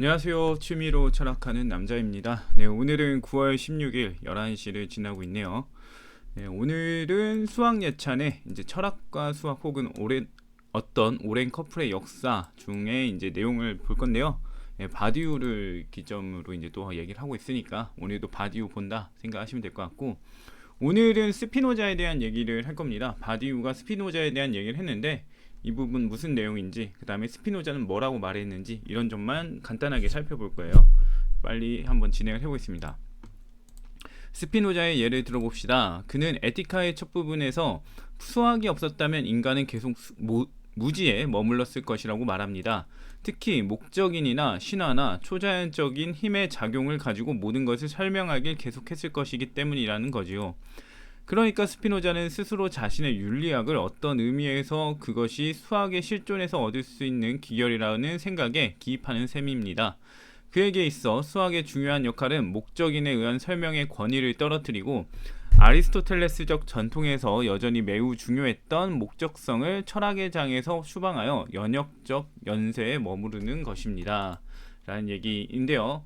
안녕하세요. 취미로 철학하는 남자입니다. 네, 오늘은 9월 16일 11시를 지나고 있네요. 네, 오늘은 수학 예찬의 이제 철학과 수학 혹은 어떤 오랜 커플의 역사 중에 이제 내용을 볼 건데요. 네, 바디우를 기점으로 이제 또 얘기를 하고 있으니까 오늘도 바디우 본다 생각하시면 될 것 같고, 오늘은 스피노자에 대한 얘기를 할 겁니다. 바디우가 스피노자에 대한 얘기를 했는데 이 부분 무슨 내용인지, 그 다음에 스피노자는 뭐라고 말했는지 이런 점만 간단하게 살펴볼 거예요. 빨리 한번 진행을 해보겠습니다. 스피노자의 예를 들어봅시다. 그는 에티카의 첫 부분에서 수학이 없었다면 인간은 계속 무지에 머물렀을 것이라고 말합니다. 특히 목적인이나 신화나 초자연적인 힘의 작용을 가지고 모든 것을 설명하길 계속했을 것이기 때문이라는 거지요. 그러니까 스피노자는 스스로 자신의 윤리학을 어떤 의미에서 그것이 수학의 실존에서 얻을 수 있는 기결이라는 생각에 기입하는 셈입니다. 그에게 있어 수학의 중요한 역할은 목적인에 의한 설명의 권위를 떨어뜨리고 아리스토텔레스적 전통에서 여전히 매우 중요했던 목적성을 철학의 장에서 추방하여 연역적 연세에 머무르는 것입니다. 라는 얘기인데요.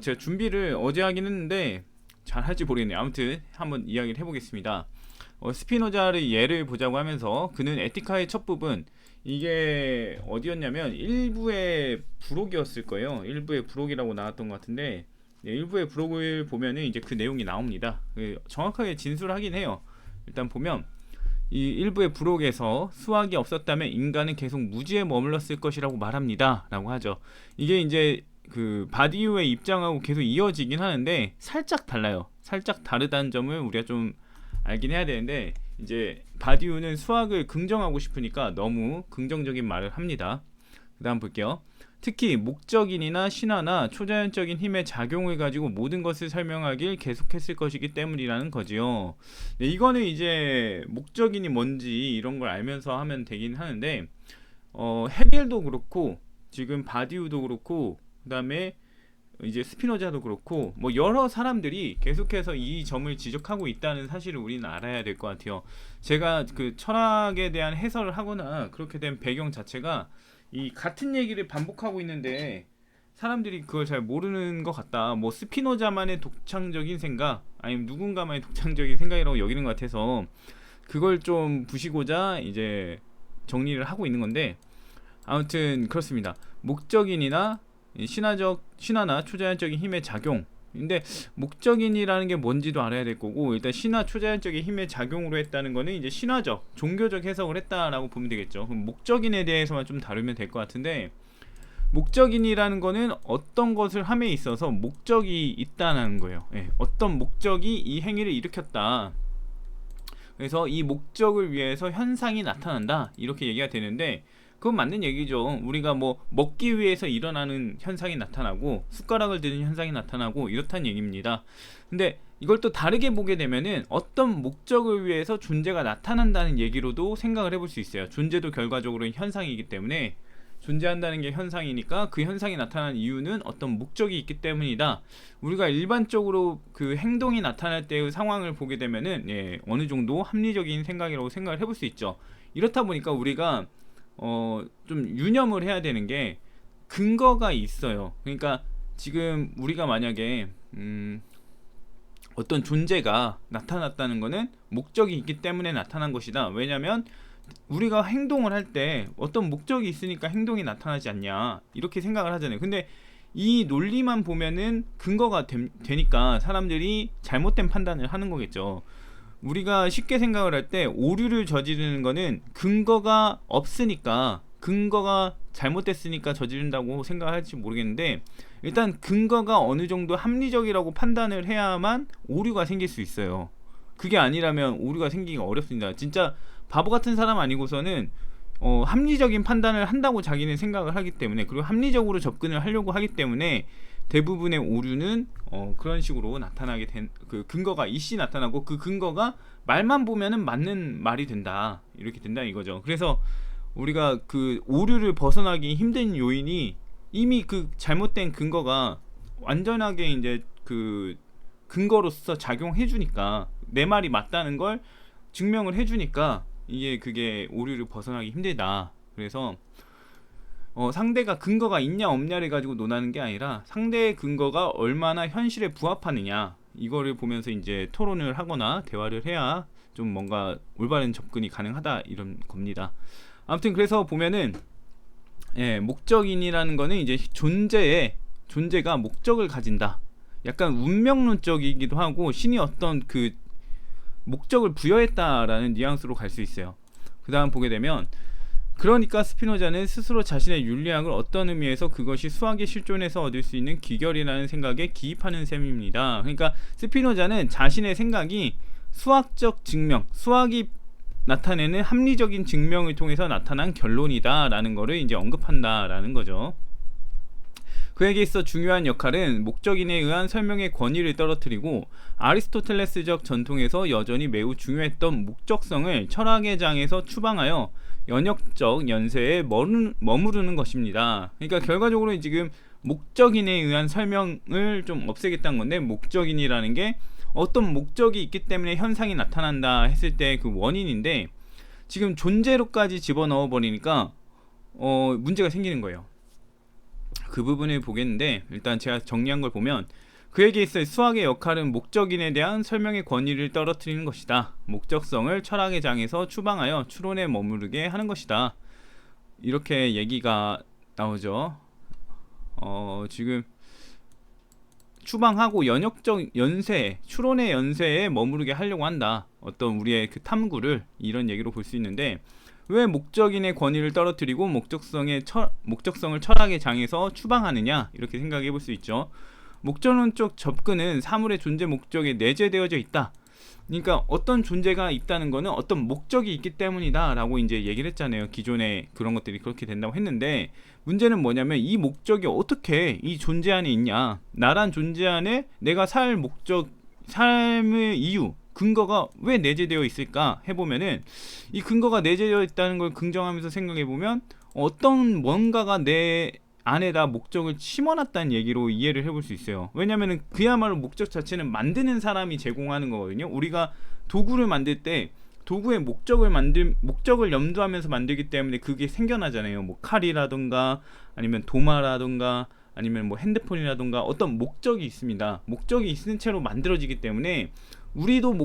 제가 준비를 어제 하긴 했는데 잘 할지 모르겠네요. 아무튼 한번 이야기를 해보겠습니다. 스피노자의 예를 보자고 하면서 그는 에티카의 첫 부분, 이게 어디였냐면 일부의 부록이었을 거예요. 일부의 부록이라고 나왔던 것 같은데, 네, 일부의 부록을 보면은 이제 그 내용이 나옵니다. 정확하게 진술하긴 해요. 일단 보면 이 일부의 부록에서 수학이 없었다면 인간은 계속 무지에 머물렀을 것이라고 말합니다. 라고 하죠. 이게 이제 그 바디우의 입장하고 계속 이어지긴 하는데 살짝 달라요. 살짝 다르다는 점을 우리가 좀 알긴 해야 되는데, 이제 바디우는 수학을 긍정하고 싶으니까 너무 긍정적인 말을 합니다. 그 다음 볼게요. 특히 목적인이나 신화나 초자연적인 힘의 작용을 가지고 모든 것을 설명하길 계속했을 것이기 때문이라는 거지요. 네, 이거는 이제 목적인이 뭔지 이런 걸 알면서 하면 되긴 하는데, 헤겔도 그렇고 지금 바디우도 그렇고 그 다음에 이제 스피노자도 그렇고 뭐 여러 사람들이 계속해서 이 점을 지적하고 있다는 사실을 우리는 알아야 될 것 같아요. 제가 그 철학에 대한 해설을 하거나 그렇게 된 배경 자체가 이 같은 얘기를 반복하고 있는데 사람들이 그걸 잘 모르는 것 같다. 뭐 스피노자만의 독창적인 생각, 아니면 누군가만의 독창적인 생각이라고 여기는 것 같아서 그걸 좀 부시고자 이제 정리를 하고 있는 건데, 아무튼 그렇습니다. 목적인이나 신화나 초자연적인 힘의 작용. 근데 목적인이라는 게 뭔지도 알아야 될 거고, 일단 신화 초자연적인 힘의 작용으로 했다는 거는 이제 신화적, 종교적 해석을 했다라고 보면 되겠죠. 그럼 목적인에 대해서만 좀 다루면 될 것 같은데, 목적인이라는 거는 어떤 것을 함에 있어서 목적이 있다는 거예요. 예, 어떤 목적이 이 행위를 일으켰다. 그래서 이 목적을 위해서 현상이 나타난다. 이렇게 얘기가 되는데, 그건 맞는 얘기죠. 우리가 뭐 먹기 위해서 일어나는 현상이 나타나고 숟가락을 드는 현상이 나타나고 이렇다는 얘기입니다. 근데 이걸 또 다르게 보게 되면은 어떤 목적을 위해서 존재가 나타난다는 얘기로도 생각을 해볼 수 있어요. 존재도 결과적으로 현상이기 때문에, 존재한다는 게 현상이니까 그 현상이 나타난 이유는 어떤 목적이 있기 때문이다. 우리가 일반적으로 그 행동이 나타날 때의 상황을 보게 되면은, 예, 어느 정도 합리적인 생각이라고 생각을 해볼 수 있죠. 이렇다 보니까 우리가 좀 유념을 해야 되는 게 근거가 있어요. 그러니까 지금 우리가 만약에 어떤 존재가 나타났다는 거는 목적이 있기 때문에 나타난 것이다. 왜냐면 우리가 행동을 할 때 어떤 목적이 있으니까 행동이 나타나지 않냐, 이렇게 생각을 하잖아요. 근데 이 논리만 보면은 근거가 되니까 사람들이 잘못된 판단을 하는 거겠죠. 우리가 쉽게 생각을 할 때 오류를 저지르는 거는 근거가 없으니까, 근거가 잘못됐으니까 저지른다고 생각할지 모르겠는데, 일단 근거가 어느 정도 합리적이라고 판단을 해야만 오류가 생길 수 있어요. 그게 아니라면 오류가 생기기가 어렵습니다. 진짜 바보 같은 사람 아니고서는 합리적인 판단을 한다고 자기는 생각을 하기 때문에, 그리고 합리적으로 접근을 하려고 하기 때문에 대부분의 오류는 그런 식으로 나타나게 된, 그 근거가 이씨 나타나고 그 근거가 말만 보면은 맞는 말이 된다, 이렇게 된다 이거죠. 그래서 우리가 그 오류를 벗어나기 힘든 요인이 이미 그 잘못된 근거가 완전하게 이제 그 근거로서 작용해 주니까, 내 말이 맞다는 걸 증명을 해 주니까 이게 그게 오류를 벗어나기 힘들다. 그래서 상대가 근거가 있냐 없냐를 가지고 논하는 게 아니라 상대의 근거가 얼마나 현실에 부합하느냐 이거를 보면서 이제 토론을 하거나 대화를 해야 좀 뭔가 올바른 접근이 가능하다 이런 겁니다. 아무튼 그래서 보면은 목적인이라는 거는 이제 존재가 목적을 가진다. 약간 운명론적이기도 하고 신이 어떤 그 목적을 부여했다라는 뉘앙스로 갈 수 있어요. 그 다음 보게 되면 그러니까 스피노자는 스스로 자신의 윤리학을 어떤 의미에서 그것이 수학의 실존에서 얻을 수 있는 귀결이라는 생각에 기입하는 셈입니다. 그러니까 스피노자는 자신의 생각이 수학적 증명, 수학이 나타내는 합리적인 증명을 통해서 나타난 결론이다라는 거를 이제 언급한다라는 거죠. 그에게 있어 중요한 역할은 목적인에 의한 설명의 권위를 떨어뜨리고 아리스토텔레스적 전통에서 여전히 매우 중요했던 목적성을 철학의 장에서 추방하여 연역적 연세에 머무르는 것입니다. 그러니까 결과적으로 지금 목적인에 의한 설명을 좀 없애겠다는 건데, 목적인이라는 게 어떤 목적이 있기 때문에 현상이 나타난다 했을 때 그 원인인데 지금 존재로까지 집어넣어 버리니까 문제가 생기는 거예요. 그 부분을 보겠는데, 일단 제가 정리한 걸 보면 그에게 있어 수학의 역할은 목적인에 대한 설명의 권위를 떨어뜨리는 것이다. 목적성을 철학의 장에서 추방하여 추론에 머무르게 하는 것이다. 이렇게 얘기가 나오죠. 지금 추방하고 연역적 연세, 추론의 연세에 머무르게 하려고 한다. 어떤 우리의 그 탐구를 이런 얘기로 볼 수 있는데, 왜 목적인의 권위를 떨어뜨리고 목적성을 철학의 장에서 추방하느냐 이렇게 생각해 볼 수 있죠. 목적론적 접근은 사물의 존재 목적에 내재되어져 있다. 그러니까 어떤 존재가 있다는 거는 어떤 목적이 있기 때문이다 라고 이제 얘기를 했잖아요. 기존에 그런 것들이 그렇게 된다고 했는데, 문제는 뭐냐면 이 목적이 어떻게 이 존재 안에 있냐, 나란 존재 안에 내가 살 목적, 삶의 이유, 근거가 왜 내재되어 있을까 해보면은, 이 근거가 내재되어 있다는 걸 긍정하면서 생각해보면 어떤 뭔가가 내 안에다 목적을 심어놨다는 얘기로 이해를 해볼 수 있어요. 왜냐면은 그야말로 목적 자체는 만드는 사람이 제공하는 거거든요. 우리가 도구를 만들 때 도구의 목적을 염두하면서 만들기 때문에 그게 생겨나잖아요. 뭐 칼이라던가 아니면 도마라던가 아니면 뭐 핸드폰이라던가 어떤 목적이 있습니다. 목적이 있는 채로 만들어지기 때문에 우리도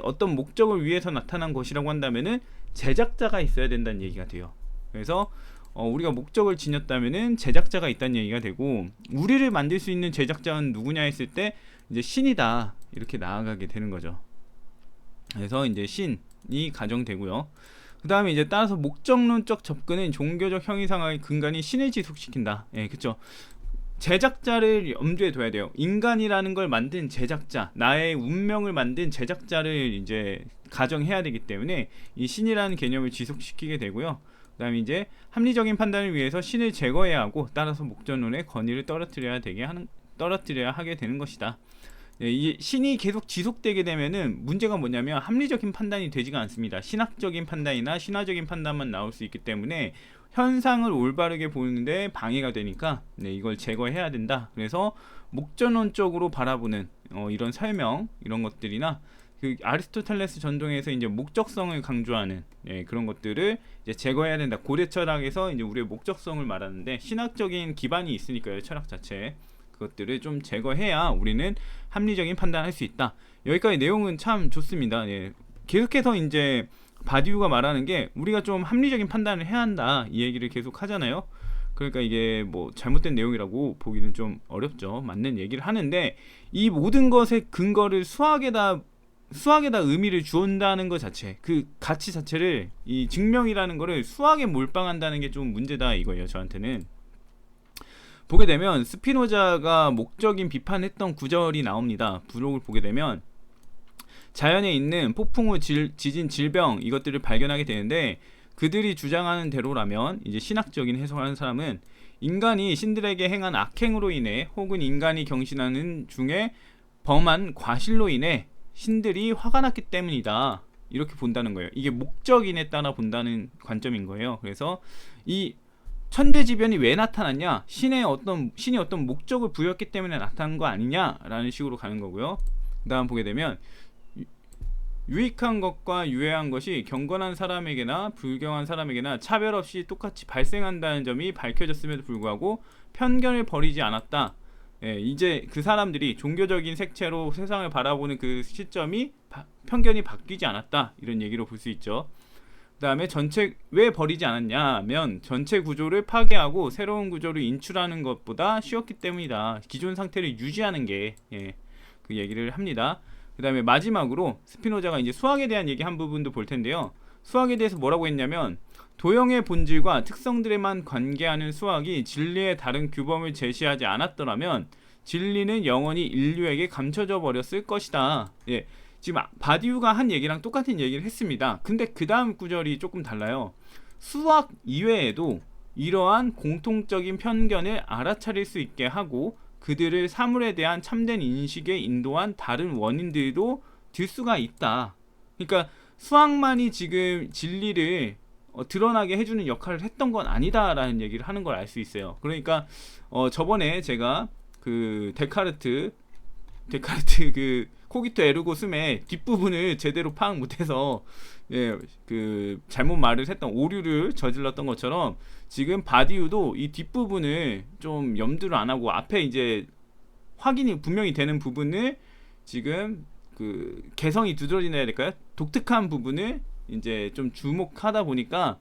어떤 목적을 위해서 나타난 것이라고 한다면은 제작자가 있어야 된다는 얘기가 돼요. 그래서 우리가 목적을 지녔다면은 제작자가 있다는 얘기가 되고, 우리를 만들 수 있는 제작자는 누구냐 했을 때 이제 신이다 이렇게 나아가게 되는 거죠. 그래서 이제 신이 가정되고요. 그 다음에 이제 따라서 목적론적 접근은 종교적 형이상의 근간이 신을 지속시킨다. 그쵸. 제작자를 염두에 둬야 돼요. 인간이라는 걸 만든 제작자, 나의 운명을 만든 제작자를 이제 가정해야 되기 때문에 이 신이라는 개념을 지속시키게 되고요. 그 다음에 이제 합리적인 판단을 위해서 신을 제거해야 하고, 따라서 목적론의 권위를 떨어뜨려야 하게 되는 것이다. 이 신이 계속 지속되게 되면은 문제가 뭐냐면 합리적인 판단이 되지가 않습니다. 신학적인 판단이나 신화적인 판단만 나올 수 있기 때문에 현상을 올바르게 보는데 방해가 되니까 이걸 제거해야 된다. 그래서 목적론적으로 바라보는 이런 설명, 이런 것들이나 그 아리스토텔레스 전통에서 이제 목적성을 강조하는 그런 것들을 이제 제거해야 된다. 고대 철학에서 이제 우리의 목적성을 말하는데, 신학적인 기반이 있으니까요, 철학 자체에. 그것들을 좀 제거해야 우리는 합리적인 판단을 할 수 있다. 여기까지 내용은 참 좋습니다. 계속해서 이제 바디우가 말하는 게 우리가 좀 합리적인 판단을 해야 한다, 이 얘기를 계속 하잖아요. 그러니까 이게 뭐 잘못된 내용이라고 보기는 좀 어렵죠. 맞는 얘기를 하는데, 이 모든 것의 근거를 수학에다 의미를 주온다는 것 자체, 그 가치 자체를, 이 증명이라는 거를 수학에 몰빵한다는 게 좀 문제다 이거예요, 저한테는. 보게 되면 스피노자가 목적인 비판했던 구절이 나옵니다. 부록을 보게 되면 자연에 있는 폭풍우, 지진, 질병, 이것들을 발견하게 되는데, 그들이 주장하는 대로라면 이제 신학적인 해석을 하는 사람은 인간이 신들에게 행한 악행으로 인해 혹은 인간이 경신하는 중에 범한 과실로 인해 신들이 화가 났기 때문이다, 이렇게 본다는 거예요. 이게 목적인에 따라 본다는 관점인 거예요. 그래서 이 천재지변이 왜 나타났냐, 신이 어떤 목적을 부여했기 때문에 나타난 거 아니냐라는 식으로 가는 거고요. 그 다음 보게 되면 유익한 것과 유해한 것이 경건한 사람에게나 불경한 사람에게나 차별 없이 똑같이 발생한다는 점이 밝혀졌음에도 불구하고 편견을 버리지 않았다. 예, 이제 그 사람들이 종교적인 색채로 세상을 바라보는 그 시점이 편견이 바뀌지 않았다. 이런 얘기로 볼 수 있죠. 그 다음에 전체 왜 버리지 않았냐면 전체 구조를 파괴하고 새로운 구조를 인출하는 것보다 쉬웠기 때문이다. 기존 상태를 유지하는 게 그 얘기를 합니다. 그 다음에 마지막으로 스피노자가 이제 수학에 대한 얘기 한 부분도 볼 텐데요. 수학에 대해서 뭐라고 했냐면 도형의 본질과 특성들에만 관계하는 수학이 진리의 다른 규범을 제시하지 않았더라면 진리는 영원히 인류에게 감춰져 버렸을 것이다. 예, 지금 바디우가 한 얘기랑 똑같은 얘기를 했습니다. 근데 그 다음 구절이 조금 달라요. 수학 이외에도 이러한 공통적인 편견을 알아차릴 수 있게 하고 그들을 사물에 대한 참된 인식에 인도한 다른 원인들도 들 수가 있다. 그러니까 수학만이 지금 진리를 드러나게 해주는 역할을 했던 건 아니다라는 얘기를 하는 걸 알 수 있어요. 그러니까 저번에 제가 그 데카르트 그 코기토 에르고 숨의 뒷부분을 제대로 파악 못해서 그 잘못 말을 했던 오류를 저질렀던 것처럼 지금 바디우도 이 뒷부분을 좀 염두를 안 하고 앞에 이제 확인이 분명히 되는 부분을 지금 그 개성이 두드러진다 해야 될까요? 독특한 부분을 이제 좀 주목하다 보니까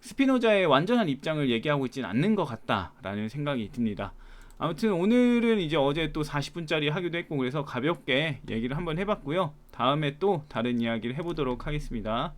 스피노자의 완전한 입장을 얘기하고 있지는 않는 것 같다라는 생각이 듭니다. 아무튼 오늘은 이제 어제 또 40분짜리 하기도 했고 그래서 가볍게 얘기를 한번 해봤고요. 다음에 또 다른 이야기를 해보도록 하겠습니다.